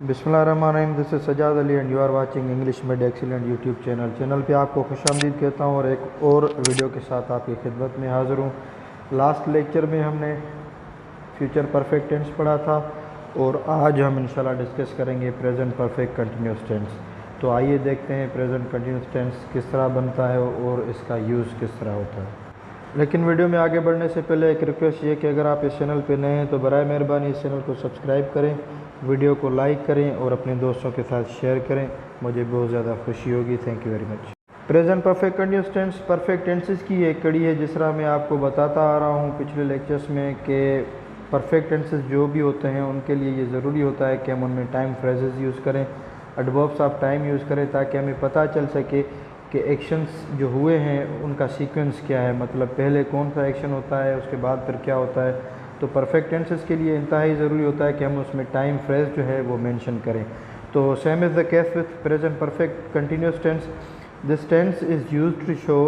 बिस्मिल्लाहिर्रहमानिर्रहीम। This is Sajjad Ali and you are watching English made excellent YouTube channel पे आपको खुशामदीद कहता हूँ और एक और वीडियो के साथ आपकी खिदमत में हाज़िर हूँ। लास्ट लेक्चर में हमने फ्यूचर परफेक्ट टेंस पढ़ा था और आज हम इंशाल्लाह डिस्कस करेंगे प्रेजेंट परफेक्ट कंटिन्यूस टेंस। तो आइए देखते हैं प्रेजेंट कंटिन्यूस टेंस किस तरह बनता है और इसका यूज़ किस तरह होता है। लेकिन वीडियो में आगे बढ़ने से पहले एक रिक्वेस्ट ये कि अगर आप इस चैनल पर नए हैं तो बराए मेहरबानी इस चैनल को सब्सक्राइब करें, वीडियो को लाइक करें और अपने दोस्तों के साथ शेयर करें, मुझे बहुत ज़्यादा खुशी होगी। Thank you very much. Present perfect continuous tense perfect tenses की एक कड़ी है। जिस तरह मैं आपको बताता आ रहा हूँ पिछले लेक्चर्स में कि परफेक्ट टेंसेस जो भी होते हैं उनके लिए ये ज़रूरी होता है कि हम उनमें टाइम फ्रेजेस यूज़ करें, एडवर्ब्स ऑफ टाइम यूज़ करें, ताकि हमें पता चल सके कि एक्शंस जो हुए हैं उनका सीक्वेंस क्या है, मतलब पहले कौन सा एक्शन होता है उसके बाद फिर क्या होता है। तो परफेक्ट टेंसेस के लिए इंतहाई ज़रूरी होता है कि हम उसमें टाइम फ्रेज जो है वो मेंशन करें। तो same is the case with present perfect continuous tense. This tense is used to show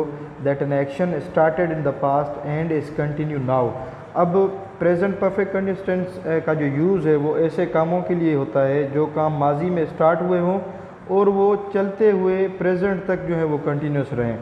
that an action started in the past and is continue now. अब प्रेजेंट परफेक्ट कंटिन्यूस टेंस का जो use है वो ऐसे कामों के लिए होता है जो काम माजी में स्टार्ट हुए हों और वो चलते हुए प्रेजेंट तक जो है वो कंटिन्यूस रहें।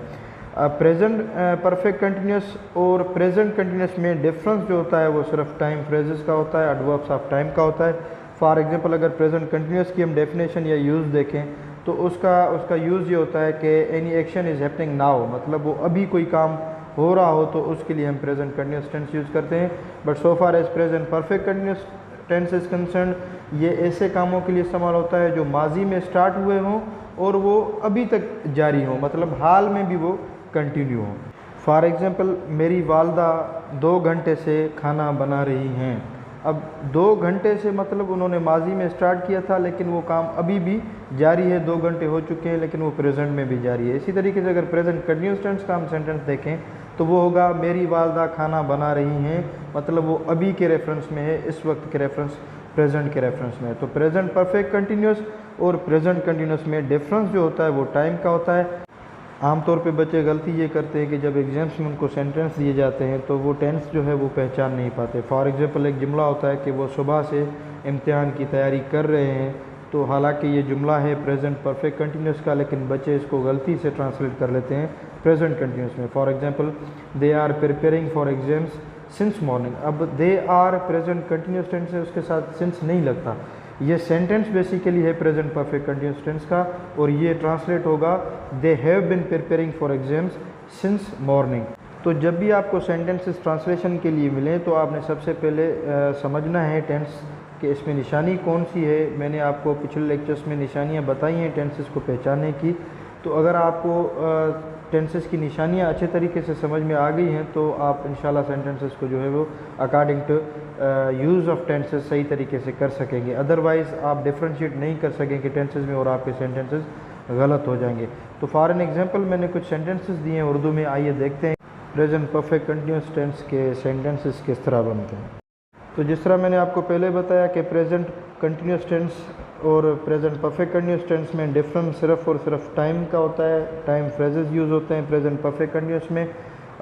प्रेजेंट परफेक्ट कंटिन्यूस और प्रेजेंट कंटिन्यूस में डिफरेंस जो होता है वो सिर्फ टाइम फ्रेजेस का होता है, एडवर्ब्स ऑफ टाइम का होता है। फॉर एग्जांपल अगर प्रेजेंट कंटिन्यूस की हम डेफिनेशन या यूज़ देखें तो उसका यूज़ ये होता है कि any action is happening now, मतलब वो अभी कोई काम हो रहा हो तो उसके लिए हम प्रेजेंट कंटिन्यूस टेंस यूज़ करते हैं। But so far as present perfect continuous tense is concern, ये ऐसे कामों के लिए इस्तेमाल होता है जो माजी में स्टार्ट हुए हों और वो अभी तक जारी हों, मतलब हाल में भी वो कंटिन्यू हो। फॉर एग्ज़ाम्पल मेरी वालदा 2 घंटे से खाना बना रही हैं। अब 2 घंटे से मतलब उन्होंने माजी में स्टार्ट किया था लेकिन वो काम अभी भी जारी है, 2 घंटे हो चुके हैं लेकिन वो प्रेजेंट में भी जारी है। इसी तरीके से अगर प्रेजेंट कंटिन्यूस टेंस का हम सेंटेंस देखें तो वो होगा मेरी वालदा खाना बना रही हैं, मतलब वो अभी के रेफरेंस में है, इस वक्त के रेफरेंस, प्रेजेंट के रेफरेंस में है। तो प्रेजेंट परफेक्ट कंटिन्यूस और प्रेजेंट कंटिन्यूस में डिफरेंस जो होता है वो टाइम का होता है। आमतौर पे बच्चे गलती ये करते हैं कि जब एग्जाम्स में उनको सेंटेंस दिए जाते हैं तो वो टेंस जो है वो पहचान नहीं पाते। फॉर एग्जांपल एक जुमला होता है कि वो सुबह से इम्तिहान की तैयारी कर रहे हैं, तो हालांकि ये जुमला है प्रेजेंट परफेक्ट कंटिन्यूस का, लेकिन बच्चे इसको गलती से ट्रांसलेट कर लेते हैं प्रेजेंट कंटिन्यूस में। For example they are preparing for exams since morning. अब they are present continuous tense है, उसके साथ सिंस नहीं लगता। ये सेंटेंस बेसिकली है प्रेजेंट परफेक्ट कंटिन्यूस टेंस का और ये ट्रांसलेट होगा they have been preparing for exams since morning. तो जब भी आपको सेंटेंसेस ट्रांसलेशन के लिए मिलें तो आपने सबसे पहले समझना है टेंस कि इसमें निशानी कौन सी है। मैंने आपको पिछले लेक्चर्स में निशानियाँ बताई हैं टेंसेस को पहचानने की। तो अगर आपको टेंसेस की निशानियाँ अच्छे तरीके से समझ में आ गई हैं तो आप इंशाल्लाह सेंटेंसेस को जो है वो according to use of tenses सही तरीके से कर सकेंगे। अदरवाइज़ आप डिफ्रेंशिएट नहीं कर सकेंगे टेंसेस में और आपके सेंटेंसेस गलत हो जाएंगे। तो फॉर एन एग्जांपल मैंने कुछ सेंटेंसेस दिए हैं उर्दू में, आइए देखते हैं प्रेजेंट परफेक्ट कंटिन्यूस टेंस के सेंटेंसेस किस तरह बनते हैं। तो जिस तरह मैंने आपको पहले बताया कि प्रेजेंट कंटिन्यूस टेंस और प्रेजेंट परफेक्ट कंटिन्यूस टेंस में डिफरेंस सिर्फ और सिर्फ टाइम का होता है, टाइम फ्रेजेस यूज़ होते हैं प्रेजेंट परफेक्ट कंटिन्यूस में,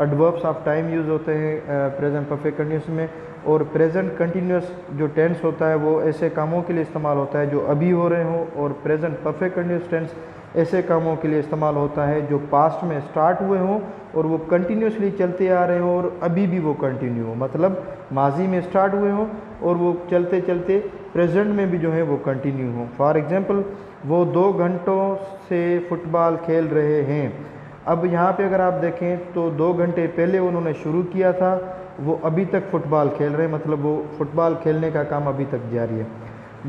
एडवर्ब्स ऑफ टाइम यूज़ होते हैं प्रेजेंट परफेक्ट कंटिन्यूस में। और प्रेजेंट कंटिन्यूस जो टेंस होता है वो ऐसे कामों के लिए इस्तेमाल होता है जो अभी हो रहे हों, और प्रेजेंट परफेक्ट कंटिन्यूस टेंस ऐसे कामों के लिए इस्तेमाल होता है जो पास्ट में स्टार्ट हुए हों और वो कंटिन्यूसली चलते आ रहे हों और अभी भी वो कंटिन्यू हो, मतलब माजी में स्टार्ट हुए हों और वो चलते चलते प्रेजेंट में भी जो है वो कंटिन्यू हो। फॉर एग्जांपल वो 2 घंटों से फुटबॉल खेल रहे हैं। अब यहाँ पे अगर आप देखें तो 2 घंटे पहले उन्होंने शुरू किया था, वो अभी तक फ़ुटबॉल खेल रहे हैं, मतलब वो फ़ुटबॉल खेलने का काम अभी तक जारी है।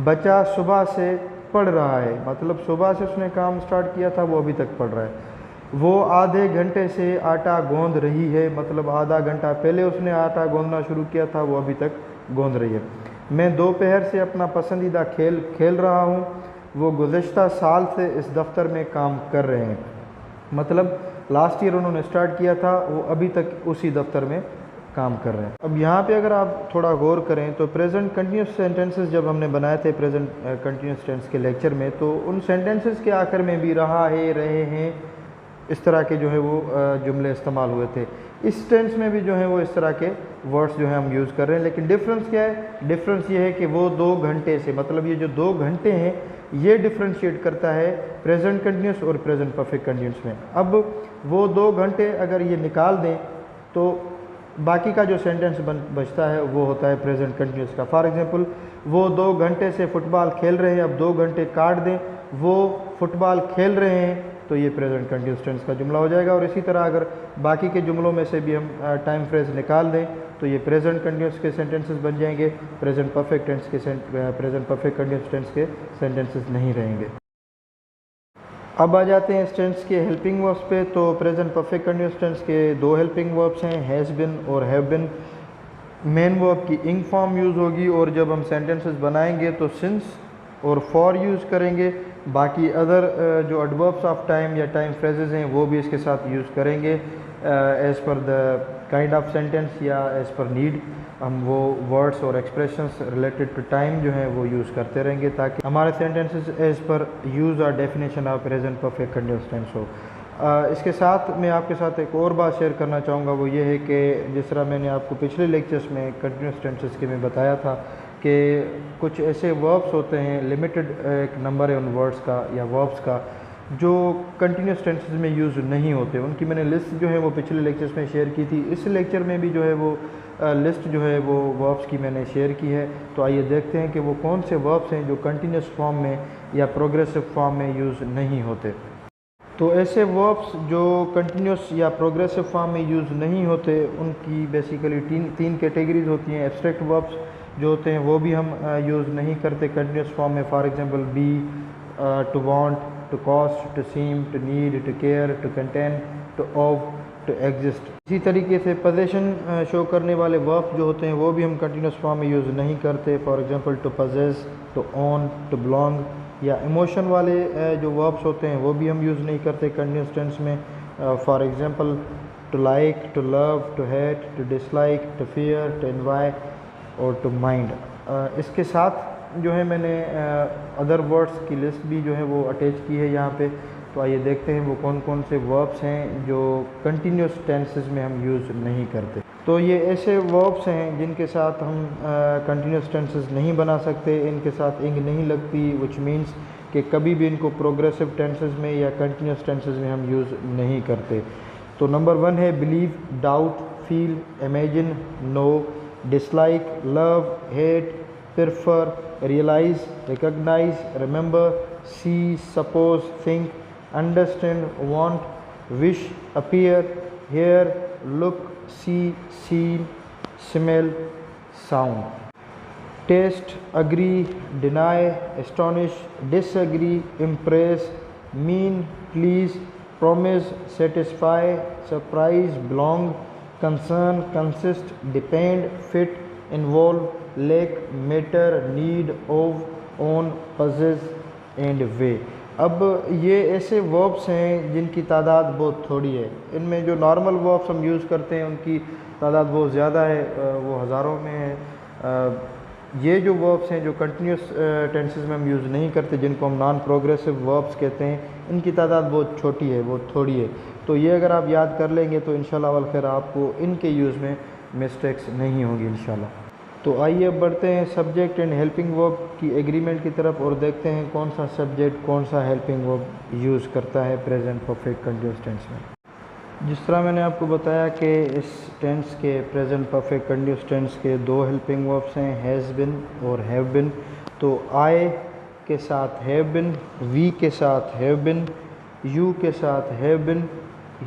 बच्चा सुबह से पढ़ रहा है, मतलब सुबह से उसने काम स्टार्ट किया था, वो अभी तक पढ़ रहा है। वो आधे घंटे से आटा गूंद रही है, मतलब आधा घंटा पहले उसने आटा गूंदना शुरू किया था, वो अभी तक गूंद रही है। मैं दोपहर से अपना पसंदीदा खेल खेल रहा हूँ। वो गुज़श्ता साल से इस दफ्तर में काम कर रहे हैं, मतलब लास्ट ईयर उन्होंने स्टार्ट किया था, वो अभी तक उसी दफ्तर में काम कर रहे हैं। अब यहाँ पे अगर आप थोड़ा गौर करें तो प्रेजेंट कंटिन्यूस सेंटेंसेस जब हमने बनाए थे प्रेजेंट कंटिन्यूस टेंस के लेक्चर में, तो उन सेंटेंसेस के आखिर में भी रहा है, रहे हैं, इस तरह के जो है वो जुमले इस्तेमाल हुए थे। इस टेंस में भी जो है वो इस तरह के वर्ड्स जो है हम यूज़ कर रहे हैं, लेकिन डिफरेंस क्या है? डिफरेंस ये है कि वो 2 घंटे से, मतलब ये जो 2 घंटे हैं ये डिफ्रेंशिएट करता है प्रेजेंट कंटिन्यूस और प्रेजेंट परफेक्ट कंटिन्यूस में। अब वो 2 घंटे अगर ये निकाल दें तो बाकी का जो सेंटेंस बचता है वो होता है प्रेजेंट कंटिन्यूस का। फॉर एग्जांपल वो 2 घंटे से फुटबॉल खेल रहे हैं, अब 2 घंटे काट दें वो फुटबॉल खेल रहे हैं, तो ये प्रेजेंट कंटिन्यूस टेंस का जुमला हो जाएगा। और इसी तरह अगर बाकी के जुमलों में से भी हम टाइम फ्रेज निकाल दें तो ये प्रेजेंट कंटिन्यूस के सेंटेंसेस बन जाएंगे, प्रेजेंट परफेक्ट टेंस के प्रेजेंट परफेक्ट कंटिन्यूस टेंस के सेंटेंसेस नहीं रहेंगे। अब आ जाते हैं इस टेंस के हेल्पिंग वर्ब्स पे। तो प्रेजेंट परफेक्ट कंटिन्यूस टेंस के 2 हेल्पिंग वर्ब्स हैं, हैज़ बिन और हैव बिन। मेन वर्ब की इंग फॉर्म यूज़ होगी और जब हम सेंटेंसेस बनाएंगे तो सिंस और फॉर यूज़ करेंगे। बाकी अदर जो एडवर्ब्स ऑफ टाइम या टाइम फ्रेजेस हैं वो भी इसके साथ यूज़ करेंगे as per the kind of sentence या एज़ पर नीड। हम वो वर्ड्स और एक्सप्रेशंस रिलेटेड टू टाइम जो हैं वो यूज़ करते रहेंगे ताकि हमारे सेंटेंसेस एज़ पर यूज़ और definition of present perfect continuous tense हो। इसके साथ मैं आपके साथ एक और बात शेयर करना चाहूँगा, वो ये है कि जिस तरह मैंने आपको पिछले लेक्चर्स में कंटिन्यूअस टेंसेस के में बताया था कि कुछ ऐसे वर्ब्स होते हैं, लिमिटेड एक नंबर है उन वर्ड्स का या वर्ब्स का जो कंटिन्यूअस टेंसेस में यूज़ नहीं होते। उनकी मैंने लिस्ट जो है वो पिछले लेक्चर्स में शेयर की थी। इस लेक्चर में भी जो है वो लिस्ट जो है वो वर्ब्स की मैंने शेयर की है। तो आइए देखते हैं कि वो कौन से वर्ब्स हैं जो कंटिन्यूअस फॉर्म में या प्रोग्रेसिव फॉर्म में यूज़ नहीं होते। तो ऐसे वर्ब्स जो कंटिन्यूअस या प्रोग्रेसिव फॉर्म में यूज़ नहीं होते उनकी बेसिकली तीन कैटेगरीज होती हैं। एब्स्ट्रैक्ट वर्ब्स जो होते हैं वो भी हम यूज़ नहीं करते कंटिन्यूअस फॉर्म में। For example be, to want, to cost, to seem, to need, to care, to contain, to owe, to exist. इसी तरीके से पोजीशन शो करने वाले वर्ब्स जो होते हैं वो भी हम कंटिन्यूअस फॉर्म में यूज़ नहीं करते। For example to possess, to own, to belong. या इमोशन वाले जो वर्ब्स होते हैं वो भी हम यूज़ नहीं करते कंटिन्यूअस टेंस में। For example to like, to love, to hate, to dislike, to fear, to envy और टू माइंड। इसके साथ जो है मैंने अदर वर्ड्स की लिस्ट भी जो है वो अटैच की है यहाँ पे। तो आइए देखते हैं वो कौन कौन से वर्ब्स हैं जो कंटिन्यूअस टेंसेस में हम यूज़ नहीं करते। तो ये ऐसे वर्ब्स हैं जिनके साथ हम कंटिन्यूअस टेंसेस नहीं बना सकते, इनके साथ इंग नहीं लगती, विच मीन्स कि कभी भी इनको प्रोग्रेसिव टेंसेस में या कंटिन्यूअस टेंसेस में हम यूज़ नहीं करते। तो नंबर 1 है believe, doubt, feel, imagine, know, dislike, love, hate, prefer, realise, recognise, remember, see, suppose, think, understand, want, wish, appear, hear, look, see, seem, smell, sound. Taste, agree, deny, astonish, disagree, impress, mean, please, promise, satisfy, surprise, belong, concern, consist, depend, fit, involve, lack, matter, need, of, own, possess and weigh। अब ये ऐसे verbs हैं जिनकी तादाद बहुत थोड़ी है। इनमें जो नॉर्मल वर्ब्स हम यूज़ करते हैं उनकी तादाद बहुत ज़्यादा है, वो हज़ारों में है। ये जो वर्ब्स हैं जो कंटिन्यूस टेंसेस में हम यूज़ नहीं करते, जिनको हम नॉन प्रोग्रेसिव वर्ब्स कहते हैं, इनकी तादाद बहुत छोटी है, बहुत थोड़ी है। तो ये अगर आप याद कर लेंगे तो इंशाल्लाह वल खैर आपको इनके यूज़ में मिस्टेक्स नहीं होंगी इंशाल्लाह। तो आइए अब बढ़ते हैं सब्जेक्ट एंड हेल्पिंग वर्ब की एग्रीमेंट की तरफ और देखते हैं कौन सा सब्जेक्ट कौन सा हेल्पिंग वर्ब यूज़ करता है प्रेजेंट परफेक्ट कंटिन्यूअस टेंस में। जिस तरह मैंने आपको बताया कि इस टेंस के प्रेजेंट परफेक्ट कंटिन्यूअस टेंस के 2 हेल्पिंग वर्ब्स हैं, हैज़ बिन और हैव बिन। तो आई के साथ हैव बिन, वी के साथ हैव बिन, यू के साथ हैव बिन,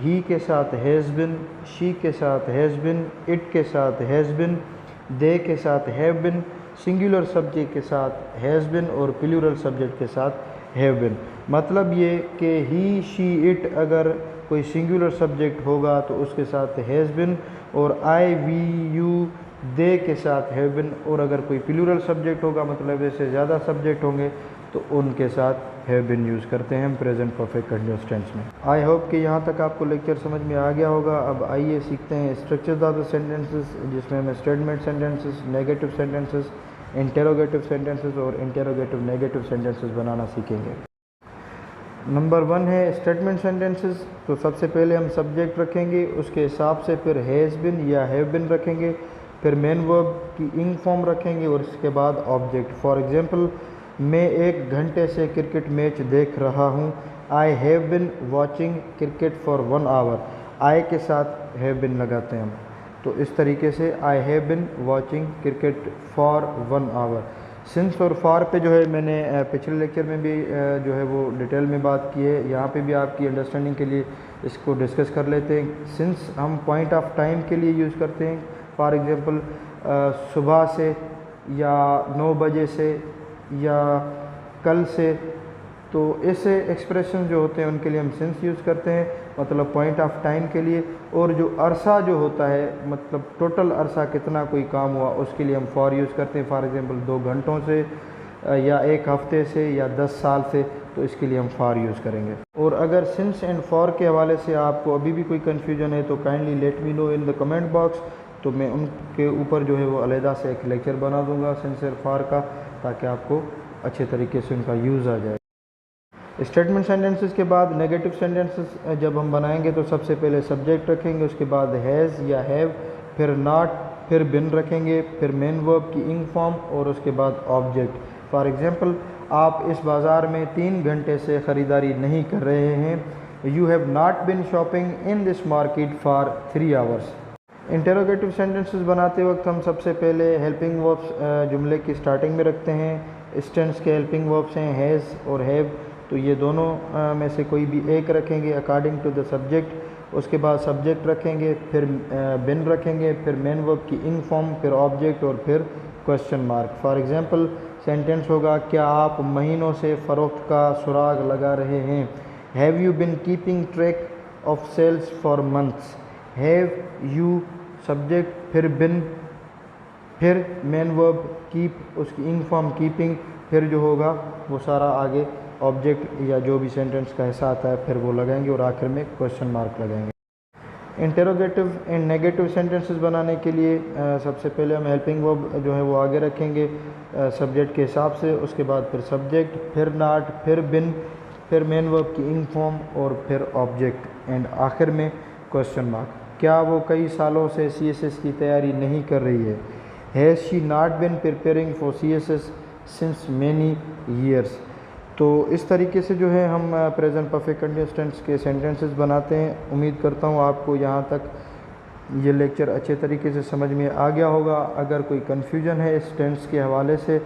ही के साथ हैज़ बिन, शी के साथ हैज़ बिन, इट के साथ हैज़ बिन, दे के साथ हैव बिन, सिंगुलर सब्जेक्ट के साथ हैज़ बिन और प्लूरल सब्जेक्ट के साथ हैव बिन। मतलब ये कि ही, शी, इट अगर कोई सिंगुलर सब्जेक्ट होगा तो उसके साथ हैज़ बिन, और आई, वी, यू, दे के साथ हैव बिन। और अगर कोई प्लूरल सब्जेक्ट होगा, मतलब ऐसे ज़्यादा सब्जेक्ट होंगे, तो उनके साथ हैव बिन यूज़ करते हैं हम प्रेजेंट परफेक्ट कंटिन्यूअस टेंस में। आई होप कि यहाँ तक आपको लेक्चर समझ में आ गया होगा। अब आइए सीखते हैं स्ट्रक्चर्स ऑफ द सेंटेंसेस, जिसमें हम statement sentences, negative sentences, interrogative sentences और इंटेरोगेटिव नेगेटिव सेंटेंसेस बनाना सीखेंगे। नंबर 1 है स्टेटमेंट सेंटेंसेस। तो सबसे पहले हम सब्जेक्ट रखेंगे, उसके हिसाब से फिर हैज़ बिन या हैव बिन रखेंगे, फिर मेन वर्ब की इंग फॉर्म रखेंगे और इसके बाद ऑब्जेक्ट। फॉर एग्जांपल, मैं 1 घंटे से क्रिकेट मैच देख रहा हूँ। I have been watching cricket for 1 hour. I के साथ हैव बिन लगाते हैं हम। तो इस तरीके से I have been watching cricket for 1 hour. Since और फॉर पे जो है मैंने पिछले लेक्चर में भी जो है वो डिटेल में बात की है। यहाँ पे भी आपकी अंडरस्टैंडिंग के लिए इसको डिस्कस कर लेते हैं। सिंस हम पॉइंट ऑफ टाइम के लिए यूज़ करते हैं। फॉर एग्ज़ाम्पल, सुबह से या 9 बजे से या कल से, तो ऐसे एक्सप्रेशन जो होते हैं उनके लिए हम सिंस यूज़ करते हैं, मतलब पॉइंट ऑफ टाइम के लिए। और जो अरसा जो होता है, मतलब टोटल अरसा कितना कोई काम हुआ, उसके लिए हम फॉर यूज़ करते हैं। फॉर एग्जांपल 2 घंटों से या 1 हफ्ते से या 10 साल से, तो इसके लिए हम फॉर यूज़ करेंगे। और अगर सिंस एंड फॉर के हवाले से आपको अभी भी कोई कन्फ्यूजन है तो kindly let me know in the comment box. तो मैं उनके ऊपर जो है वो अलहदा से एक लेक्चर बना दूँगा सिंस एंड फॉर का, ताकि आपको अच्छे तरीके से उनका यूज़ आ जाए। स्टेटमेंट सेंटेंसेस के बाद नेगेटिव सेंटेंसेस जब हम बनाएंगे तो सबसे पहले सब्जेक्ट रखेंगे, उसके बाद हैज़ या हैव, फिर नॉट, फिर बिन रखेंगे, फिर मेन वर्ब की इंग फॉर्म और उसके बाद ऑब्जेक्ट। फॉर एग्जांपल, आप इस बाज़ार में 3 घंटे से ख़रीदारी नहीं कर रहे हैं। You have not bin shopping in this market for 3 hours. Interrogative sentences बनाते वक्त हम सबसे पहले हेल्पिंग वर्ब्स जुमले की स्टार्टिंग में रखते हैं। इस टेंस के हेल्पिंग वर्ब्स हैं हैज़ और हैव, तो ये दोनों में से कोई भी एक रखेंगे अकॉर्डिंग टू द सब्जेक्ट। उसके बाद सब्जेक्ट रखेंगे, फिर बिन रखेंगे, फिर मेन वर्ब की इंग फॉर्म, फिर ऑब्जेक्ट और फिर question mark. For example, sentence होगा, क्या आप महीनों से फ़रोख्त का सुराग लगा रहे हैं। Have you been keeping track of sales for months. Have you subject, फिर बिन, फिर मेन वर्ब कीप, उसकी इंग फॉर्म कीपिंग, फिर जो होगा वो सारा आगे ऑब्जेक्ट या जो भी सेंटेंस का हिस्सा आता है फिर वो लगाएंगे और आखिर में क्वेश्चन मार्क लगाएंगे। इंटरोगेटिव एंड नेगेटिव सेंटेंसेस बनाने के लिए सबसे पहले हम हेल्पिंग वर्ब जो है वो आगे रखेंगे सब्जेक्ट के हिसाब से, उसके बाद फिर सब्जेक्ट, फिर नॉट, फिर बिन, फिर मेन वर्ब की इंग फॉर्म और फिर ऑब्जेक्ट एंड आखिर में क्वेश्चन मार्क। क्या वो कई सालों से CSS की तैयारी नहीं कर रही है। Has she not been preparing for CSS since many years. तो इस तरीके से जो है हम प्रेजेंट परफेक्ट कंटिन्यूअस टेंस के सेंटेंसेस बनाते हैं। उम्मीद करता हूँ आपको यहाँ तक ये लेक्चर अच्छे तरीके से समझ में आ गया होगा। अगर कोई कन्फ्यूजन है इस टेंस के हवाले से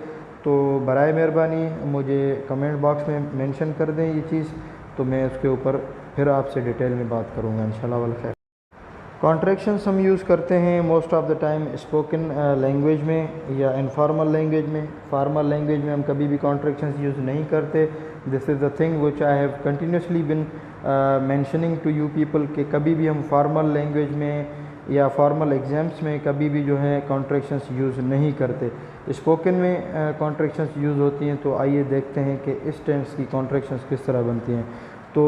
तो बराए मेहरबानी मुझे कमेंट बॉक्स में मेंशन कर दें ये चीज़, तो मैं उसके ऊपर फिर आपसे डिटेल में बात करूँगा इंशाल्लाह वल खैर। कॉन्ट्रैक्शंस हम यूज़ करते हैं most of the time spoken language में या इनफॉर्मल लैंग्वेज में। फॉर्मल लैंग्वेज में हम कभी भी कॉन्ट्रैक्शंस यूज़ नहीं करते। This is the thing which I have continuously been mentioning to you people कि कभी भी हम फॉर्मल लैंग्वेज में या फॉर्मल एग्ज़ाम्स में कभी भी जो है कॉन्ट्रैक्शंस यूज़ नहीं करते। स्पोकन में कॉन्ट्रैक्शंस यूज़ होती हैं। तो आइए देखते हैं कि इस टेंस की कॉन्ट्रैक्शंस किस तरह बनती हैं। तो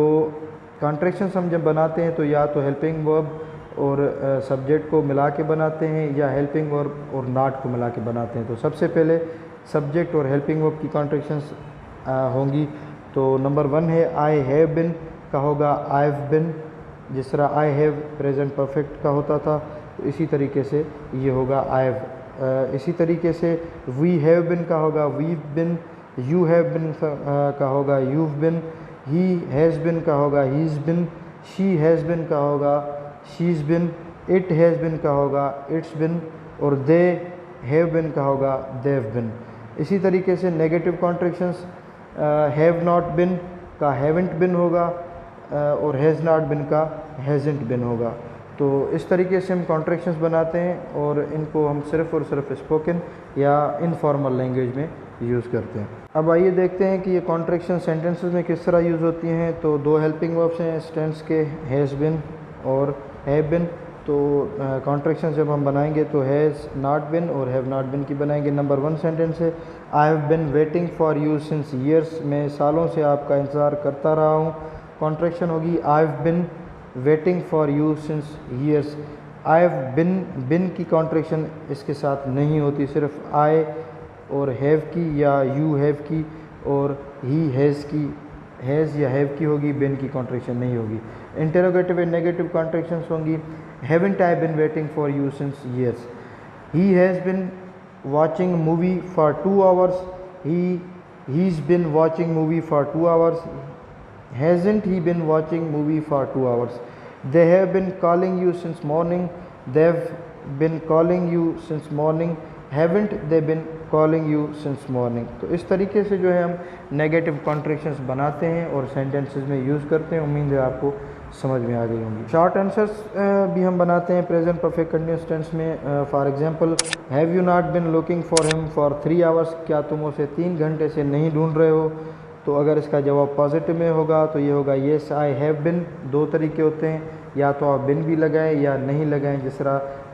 कॉन्ट्रैक्शंस हम जब बनाते हैं तो या तो हेल्पिंग वर्ब और सब्जेक्ट को मिला के बनाते हैं या हेल्पिंग वर्ब और नॉट को मिला के बनाते हैं। तो सबसे पहले सब्जेक्ट और हेल्पिंग वर्ब की कॉन्ट्रैक्शंस होंगी। तो नंबर 1 है आई हैव बिन का होगा आई हैव बिन, जिस तरह आई हैव प्रेजेंट परफेक्ट का होता था तो इसी तरीके से ये होगा आई हैव। इसी तरीके से वी हैव बिन का होगा we've been, you have been का होगा you've been, he has been का होगा he's been, she has been का होगा she's been, it has been का होगा इट्स बिन और दे हैव बिन का होगा देव बिन। इसी तरीके से नेगेटिव कॉन्ट्रैक्शंस हैव नॉट बिन का हैवेंट बिन होगा और हैज़ नॉट बिन का हैज़ेंट बिन होगा। तो इस तरीके से हम कॉन्ट्रैक्शंस बनाते हैं और इनको हम सिर्फ़ और सिर्फ स्पोकन या इनफॉर्मल लैंग्वेज में यूज़ करते हैं। अब आइए देखते हैं कि ये कॉन्ट्रैक्शन सेंटेंसेस में किस तरह यूज़ होती हैं। तो 2 हेल्पिंग वर्ब्स हैं इस टेंस के, हैज़ बिन और हैव बिन। तो कॉन्ट्रैक्शन जब हम बनाएंगे तो हैज़ नॉट बिन और हैव नॉट बिन की बनाएंगे। नंबर 1 सेंटेंस है आई have bin waiting for you since years, मैं सालों से आपका इंतज़ार करता रहा हूँ। कॉन्ट्रैक्शन होगी आई have bin waiting for you since years. I have बिन की कॉन्ट्रैक्शन इसके साथ नहीं होती, सिर्फ आई और हैव की या यू हैव की और ही हैज़ की हैज़ या हैव की होगी, बिन की कॉन्ट्रैक्शन नहीं होगी। इंटरोगेटिव एंड नेगेटिव कॉन्ट्रैक्शंस होंगी। Haven't I bin waiting for you since years, he has bin watching movie for 2 hours, he's been watching movie for 2 hours, hasn't he been watching movie for 2 hours, they have been calling you since morning, they've been calling you since morning, haven't they been calling you since morning। तो इस तरीके से जो है हम negative contractions बनाते हैं और सेंटेंसेस में यूज़ करते हैं। उम्मीद है आपको समझ में आ गई होंगी। शॉर्ट आंसर्स भी हम बनाते हैं प्रेजेंट परफेक्ट कंटिन्यूअस टेंस में। For example, have you not been looking for him for 3 hours, क्या तुम उसे 3 घंटे से नहीं ढूंढ रहे हो। तो अगर इसका जवाब पॉजिटिव में होगा तो ये होगा येस आई हैव बिन। 2 तरीके होते हैं, या तो आप बिन भी लगाएं या नहीं लगाएं।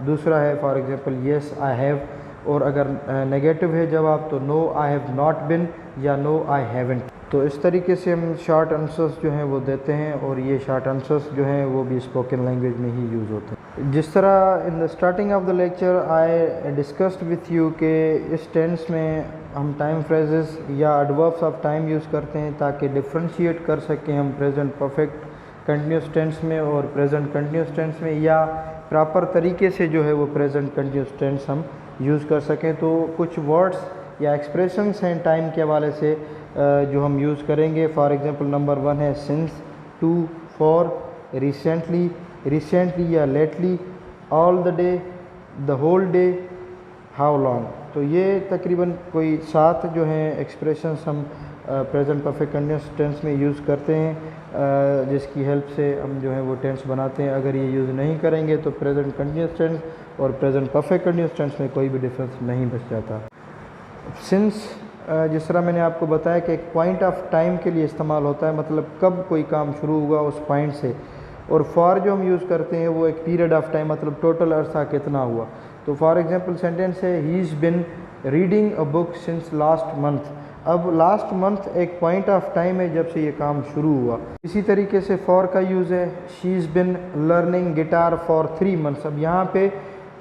दूसरा है for example yes I have, और अगर नेगेटिव है जवाब तो no I have not been या नो आई हैवेंट। तो इस तरीके से हम शॉर्ट आंसर्स जो हैं वो देते हैं, और ये शॉर्ट आंसर्स जो हैं वो भी स्पोकन लैंग्वेज में ही यूज़ होते हैं। जिस तरह in the starting of the lecture I discussed with you कि इस टेंस में हम टाइम फ्रेजेस या एडवर्ब्स ऑफ टाइम यूज़ करते हैं ताकि डिफ्रेंशिएट कर सकें हम प्रेजेंट परफेक्ट कंटिन्यूस टेंस में और प्रेजेंट कंटिन्यूस टेंस में, या प्रॉपर तरीके से जो है वो प्रेजेंट कंटिन्यूस टेंस हम यूज़ कर सकें। तो कुछ वर्ड्स या एक्सप्रेशंस हैं टाइम के हवाले से जो हम यूज़ करेंगे। फॉर एग्जांपल नंबर 1 है सिंस, 2 फॉर, रिसेंटली, रिसेंटली या lately, all the day, the whole day, how long. तो ये तकरीबन कोई 7 जो हैं एक्सप्रेशंस हम प्रेजेंट परफेक्ट कंटिन्यूस टेंस में यूज़ करते हैं, जिसकी हेल्प से हम जो है वो टेंस बनाते हैं। अगर ये यूज़ नहीं करेंगे तो प्रेजेंट कंटिन्यूस टेंस और प्रेजेंट परफेक्ट कंटिन्यूस टेंस में कोई भी डिफरेंस नहीं बच जाता। सिंस जिस तरह मैंने आपको बताया कि एक पॉइंट ऑफ टाइम के लिए इस्तेमाल होता है, मतलब कब कोई काम शुरू हुआ उस पॉइंट से। और फॉर जो हम यूज़ करते हैं वो एक पीरियड ऑफ टाइम, मतलब टोटल अरसा कितना हुआ। तो फॉर एग्जांपल सेंटेंस है he is been reading a book since last month. अब लास्ट मंथ एक पॉइंट ऑफ टाइम है जब से ये काम शुरू हुआ। इसी तरीके से फॉर का यूज़ है she is been learning guitar for 3 months. अब यहाँ पे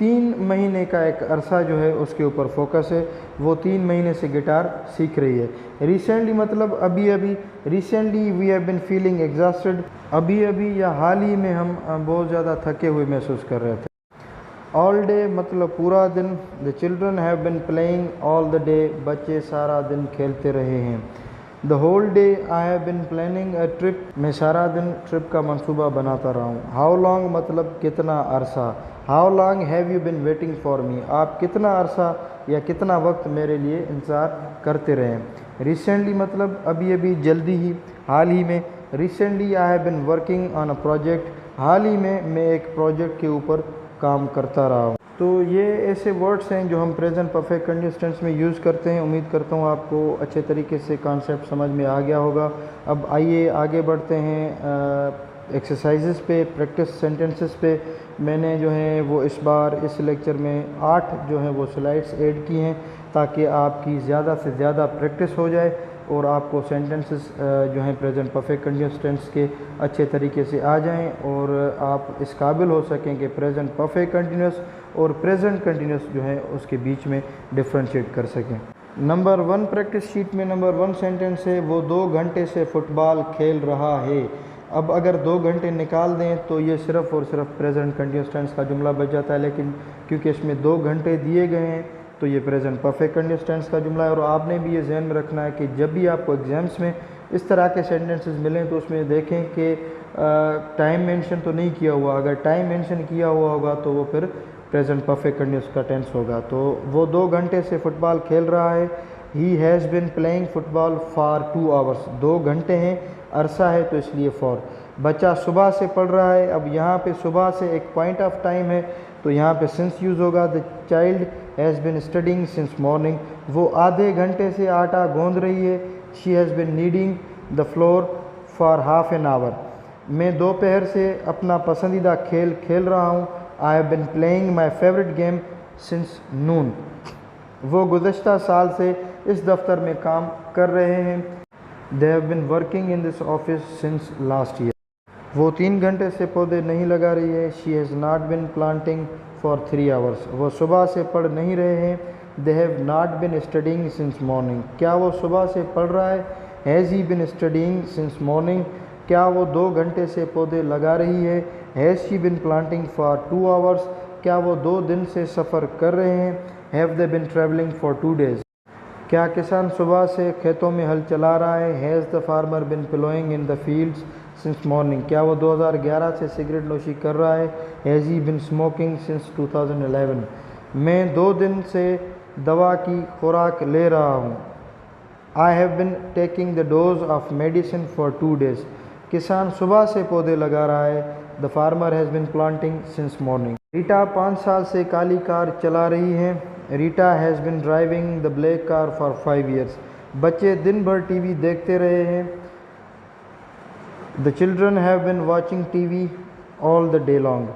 3 महीने का एक अरसा जो है उसके ऊपर फोकस है, वो 3 महीने से गिटार सीख रही है। रिसेंटली मतलब अभी अभी, recently we have been feeling exhausted, अभी अभी या हाल ही में हम बहुत ज़्यादा थके हुए महसूस कर रहे थे। ऑल डे मतलब पूरा दिन, the children have been playing all the day, बच्चे सारा दिन खेलते रहे हैं। The whole day I have been planning a trip, मैं सारा दिन ट्रिप का मंसूबा बनाता रहा हूँ। हाउ लॉन्ग मतलब कितना अरसा, how long have you bin waiting for me, आप कितना अरसा या कितना वक्त मेरे लिए इंतज़ार करते रहे। रिसेंटली मतलब अभी अभी, जल्दी ही, हाल ही में। Recently I have been working on a project, हाल ही में मैं एक प्रोजेक्ट के ऊपर काम करता रहा हूँ। तो ये ऐसे वर्ड्स हैं जो हम प्रेजेंट परफेक्ट कंटिन्यूअस टेंस में यूज़ करते हैं। उम्मीद करता हूँ आपको अच्छे तरीके से कॉन्सेप्ट समझ में आ गया होगा। अब आइए आगे बढ़ते हैं एक्सरसाइजेस पे, प्रैक्टिस सेंटेंसेस पे। मैंने जो है वो इस बार इस लेक्चर में 8 जो है वो स्लाइड्स ऐड की हैं ताकि आपकी ज़्यादा से ज़्यादा प्रैक्टिस हो जाए और आपको सेंटेंसेस जो हैं प्रेजेंट परफेक्ट कंटिन्यूअस टेंस के अच्छे तरीके से आ जाएं और आप इस काबिल हो सकें कि प्रेजेंट परफेक्ट कंटिन्यूअस और प्रेजेंट कंटिन्यूअस जो है उसके बीच में डिफ्रेंशिएट कर सकें। नंबर 1 प्रैक्टिस शीट में नंबर 1 सेंटेंस है वो 2 घंटे से फुटबॉल खेल रहा है। अब अगर 2 घंटे निकाल दें तो ये सिर्फ़ और सिर्फ प्रेजेंट कंटिन्यूअस टेंस का जुमला बच जाता है, लेकिन क्योंकि इसमें 2 घंटे दिए गए हैं तो ये प्रेजेंट परफेक्ट कंटिन्यूअस टेंस का जुमला है। और आपने भी ये ध्यान में रखना है कि जब भी आपको एग्जाम्स में इस तरह के सेंटेंसेस मिलें तो उसमें देखें कि टाइम मेंशन तो नहीं किया हुआ। अगर टाइम मेंशन किया हुआ होगा तो वो फिर प्रेजेंट परफेक्ट कंटिन्यूअस का टेंस होगा। तो वो 2 घंटे से फुटबॉल खेल रहा है। ही has been playing football for 2 hours, 2 घंटे हैं, अरसा है तो इसलिए फॉर। बच्चा सुबह से पढ़ रहा है। अब यहाँ पे सुबह से एक पॉइंट ऑफ टाइम है तो यहाँ पे सिंस यूज़ होगा। The child has been studying since morning, वो आधे घंटे से आटा गूंद रही है। She has been kneading the flour for half an hour, मैं दोपहर से अपना पसंदीदा खेल खेल रहा हूँ। I have been playing my favourite game since noon, वो गुज़श्ता साल से इस दफ्तर में काम कर रहे हैं। They have been working in this office since last year, वो 3 घंटे से पौधे नहीं लगा रही है। She has not been planting for 3 hours, वो सुबह से पढ़ नहीं रहे हैं। They have not been studying since morning, क्या वो सुबह से पढ़ रहा है has he been studying since morning, क्या वो 2 घंटे से पौधे लगा रही है। Has she bin planting for 2 hours, क्या वो 2 दिन से सफ़र कर रहे हैं। Have they been travelling for 2 days, क्या किसान सुबह से खेतों में हल चला रहा है। Has the farmer been ploughing in the fields since morning, क्या वो 2011 से सिगरेट नोशी कर रहा है। Has he been smoking since 2011, मैं 2 दिन से दवा की खुराक ले रहा हूँ। I have bin taking the dose of medicine for 2 days, किसान सुबह से पौधे लगा रहा है। The farmer has been planting since morning. Rita 5 साल से काली कार चला रही है। Rita has been driving the black car for 5 years, बच्चे दिन भर टीवी देखते रहे हैं। The children have been watching TV all the day long,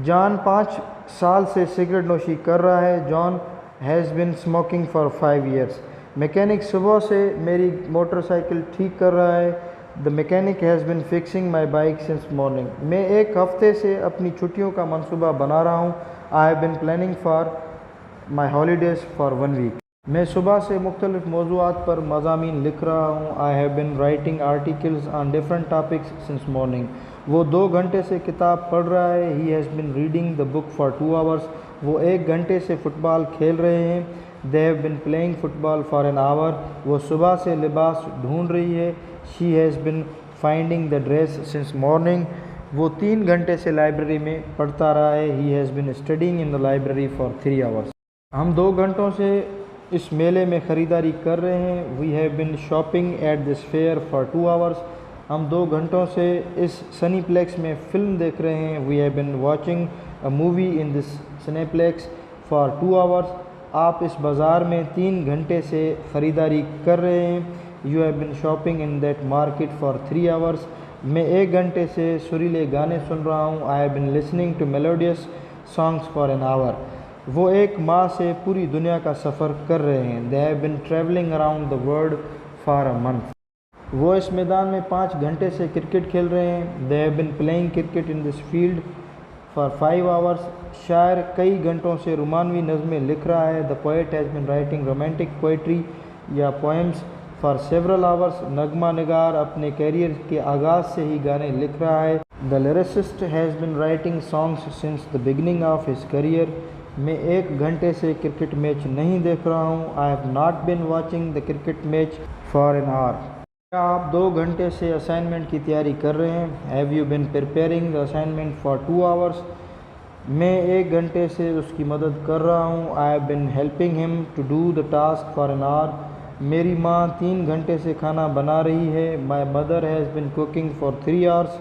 John 5 साल से सिगरेट नोशी कर रहा है। John has been smoking for 5 years, mechanic सुबह से मेरी मोटरसाइकिल ठीक कर रहा है। The mechanic has been fixing my bike since morning, मैं 1 हफ्ते से अपनी छुट्टियों का मंसूबा बना रहा हूँ। I have been planning for my holidays for 1 week, मैं सुबह से मुख्तलिफ मौज़ूआत पर मज़ामीन लिख रहा हूँ। I have bin writing articles on different topics since morning, वो 2 घंटे से किताब पढ़ रहा है। ही has been reading the book for 2 hours, वो 1 घंटे से फ़ुटबॉल खेल रहे हैं। They have been playing football for an hour, वो सुबह से लिबास ढूंढ रही है। She has bin finding the dress since morning, वो 3 घंटे से लाइब्रेरी में पढ़ता रहा है। ही has been studying in the library for 3 hours, हम 2 घंटों से इस मेले में ख़रीदारी कर रहे हैं। We have been shopping at this fair for 2 hours, हम 2 घंटों से इस सनीप्लेक्स में फ़िल्म देख रहे हैं। We have been watching a movie in this cineplex for 2 hours, आप इस बाज़ार में 3 घंटे से ख़रीदारी कर रहे हैं। You have been shopping in that market for 3 hours, मैं 1 घंटे से सुरीले गाने सुन रहा हूँ। I have been listening to melodious songs for an hour, वो 1 माह से पूरी दुनिया का सफ़र कर रहे हैं। They have bin travelling around the world for a month, वो इस मैदान में 5 घंटे से क्रिकेट खेल रहे हैं। They have been playing cricket in this field for 5 hours, शायर कई घंटों से रोमानवी नज़में लिख रहा है। The poet has been writing romantic poetry या पोएम्स फॉर सेवरल आवर्स, नगमा निगार अपने कैरियर के आगाज़ से ही गाने लिख रहा है। The lyricist has been writing songs since the beginning of his career, मैं 1 घंटे से क्रिकेट मैच नहीं देख रहा हूँ। I have not bin watching the cricket match for an our, क्या आप 2 घंटे से असाइनमेंट की तैयारी कर रहे हैं। Have you been preparing the assignment for 2 hours, मैं 1 घंटे से उसकी मदद कर रहा हूँ। I have been helping him to do the task for an hour, मेरी माँ 3 घंटे से खाना बना रही है। My mother has been cooking for 3 hours,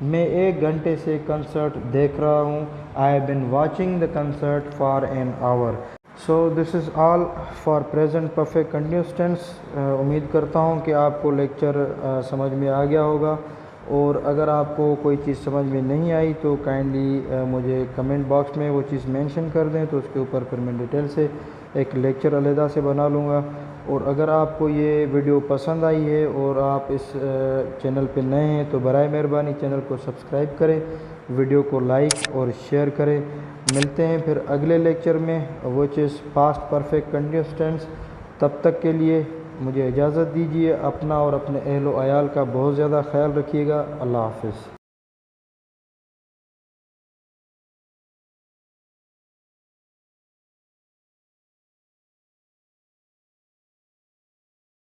मैं 1 घंटे से कंसर्ट देख रहा हूँ। I have been watching the concert for an hour. So this is all for present perfect continuous tense. उम्मीद करता हूँ कि आपको लेक्चर समझ में आ गया होगा, और अगर आपको कोई चीज़ समझ में नहीं आई तो काइंडली मुझे कमेंट बॉक्स में वो चीज़ मेंशन कर दें, तो उसके ऊपर फिर मैं डिटेल से एक लेक्चर अलहदा से बना लूँगा। और अगर आपको ये वीडियो पसंद आई है और आप इस चैनल पे नए हैं तो बराए मेहरबानी चैनल को सब्सक्राइब करें, वीडियो को लाइक और शेयर करें। मिलते हैं फिर अगले लेक्चर में, which is past perfect continuous tense. तब तक के लिए मुझे इजाज़त दीजिए। अपना और अपने अहल व अयाल का बहुत ज़्यादा ख्याल रखिएगा। अल्लाह हाफ़िज़।